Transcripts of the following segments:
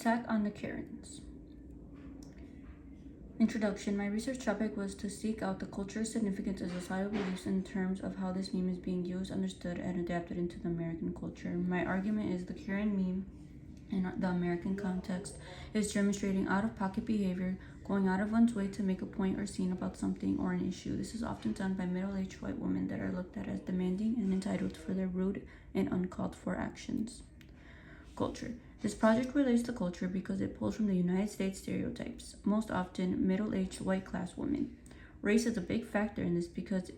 Attack on the Karens. Introduction. My research topic was to seek out the cultural significance of societal beliefs in terms of how this meme is being used, understood, and adapted into the American culture. My argument is the Karen meme in the American context is demonstrating out-of-pocket behavior, going out of one's way to make a point or scene about something or an issue. This is often done by middle-aged white women that are looked at as demanding and entitled for their rude and uncalled for actions. Culture. This project relates to culture because it pulls from the United States stereotypes, most often middle-aged white class women. Race is a big factor in this because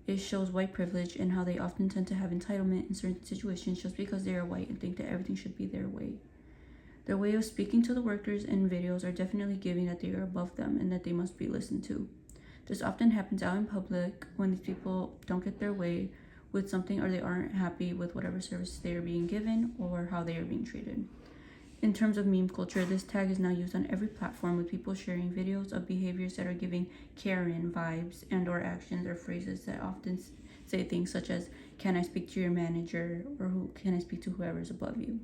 it shows white privilege and how they often tend to have entitlement in certain situations just because they are white and think that everything should be their way. Their way of speaking to the workers in videos are definitely giving that they are above them and that they must be listened to. This often happens out in public when these people don't get their way with something or they aren't happy with whatever service they are being given or how they are being treated. In terms of meme culture, this tag is now used on every platform with people sharing videos of behaviors that are giving Karen vibes and or actions or phrases that often say things such as, "Can I speak to your manager?" or "Who can I speak to whoever is above you?"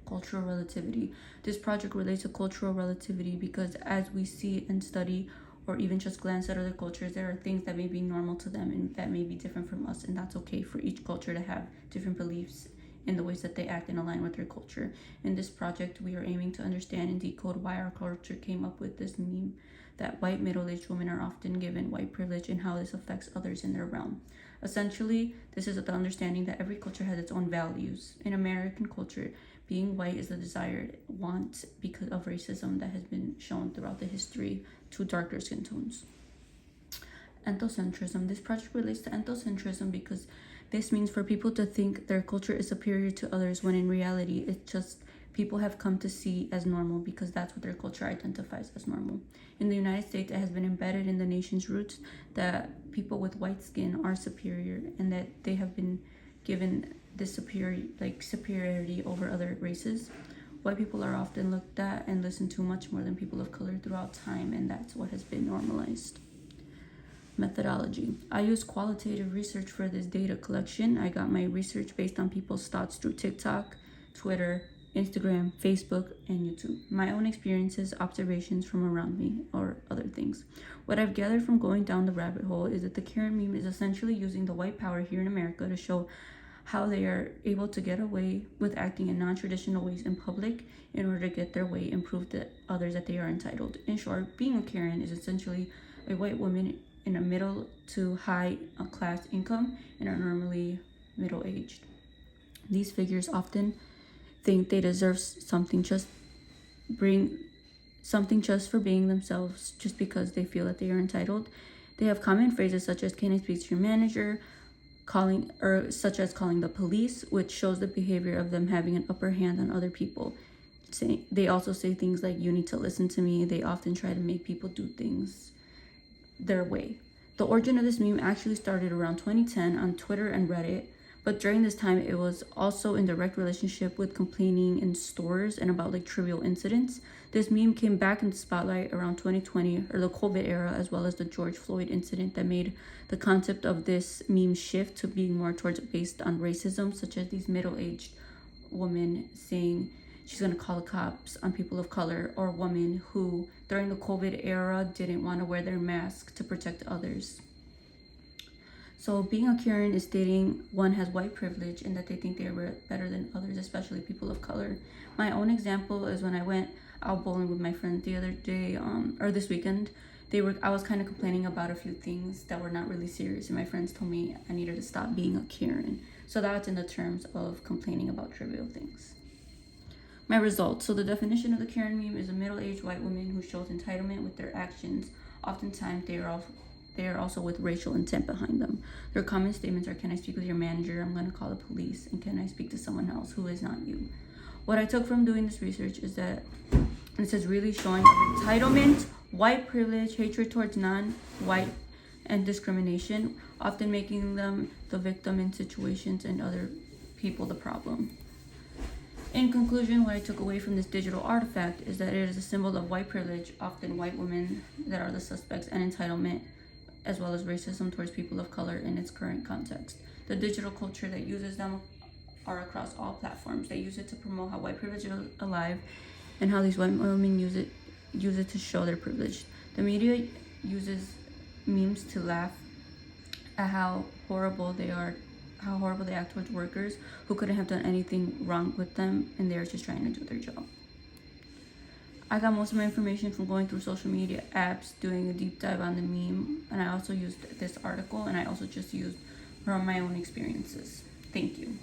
Cultural relativity. This project relates to cultural relativity because as we see and study or even just glance at other cultures, there are things that may be normal to them and that may be different from us, and that's okay for each culture to have different beliefs in the ways that they act and align with their culture. In this project, we are aiming to understand and decode why our culture came up with this meme that white middle-aged women are often given white privilege and how this affects others in their realm. Essentially, this is the understanding that every culture has its own values. In American culture, being white is a desired want because of racism that has been shown throughout the history to darker skin tones. Ethnocentrism. This project relates to ethnocentrism because this means for people to think their culture is superior to others when in reality it's just people have come to see as normal because that's what their culture identifies as normal. In the United States, it has been embedded in the nation's roots that people with white skin are superior and that they have been given this superiority over other races. White people are often looked at and listened to much more than people of color throughout time, and that's what has been normalized. Methodology. I used qualitative research for this data collection. I got my research based on people's thoughts through TikTok, Twitter, Instagram, Facebook, and YouTube. My own experiences, observations from around me, or other things. What I've gathered from going down the rabbit hole is that the Karen meme is essentially using the white power here in America to show how they are able to get away with acting in non-traditional ways in public in order to get their way and prove to others that they are entitled. In short, being a Karen is essentially a white woman in a middle to high class income and are normally middle-aged. These figures often think they deserve something just for being themselves just because they feel that they are entitled. They have common phrases such as "Can I speak to your manager?" such as calling the police, which shows the behavior of them having an upper hand on other people. They also say things like, "You need to listen to me." They often try to make people do things their way. The origin of this meme actually started around 2010 on Twitter and Reddit, but during this time it was also in direct relationship with complaining in stores and about trivial incidents. This meme came back in the spotlight around 2020 or the COVID era, as well as the George Floyd incident that made the concept of this meme shift to being more towards based on racism, such as these middle-aged women saying she's going to call the cops on people of color, or women who during the COVID era didn't want to wear their mask to protect others. So being a Karen is stating one has white privilege and that they think they are better than others, especially people of color. My own example is when I went out bowling with my friend the other day, or this weekend. I was kind of complaining about a few things that were not really serious, and my friends told me I needed to stop being a Karen. So that's in the terms of complaining about trivial things. My results. So the definition of the Karen meme is a middle-aged white woman who shows entitlement with their actions. Oftentimes they are also with racial intent behind them. Their common statements are, "Can I speak with your manager?" "I'm going to call the police." and "Can I speak to someone else who is not you?" What I took from doing this research is that this is really showing entitlement, white privilege, hatred towards non-white, and discrimination, often making them the victim in situations and other people the problem. In conclusion, what I took away from this digital artifact is that it is a symbol of white privilege, often white women that are the suspects, and entitlement, as well as racism towards people of color in its current context. The digital culture that uses them are across all platforms. They use it to promote how white privilege is alive and how these white women use it to show their privilege. The media uses memes to laugh at how horrible they act towards workers who couldn't have done anything wrong with them, and they're just trying to do their job. I got most of my information from going through social media apps, doing a deep dive on the meme, and I also used this article, and I also just used from my own experiences. Thank you.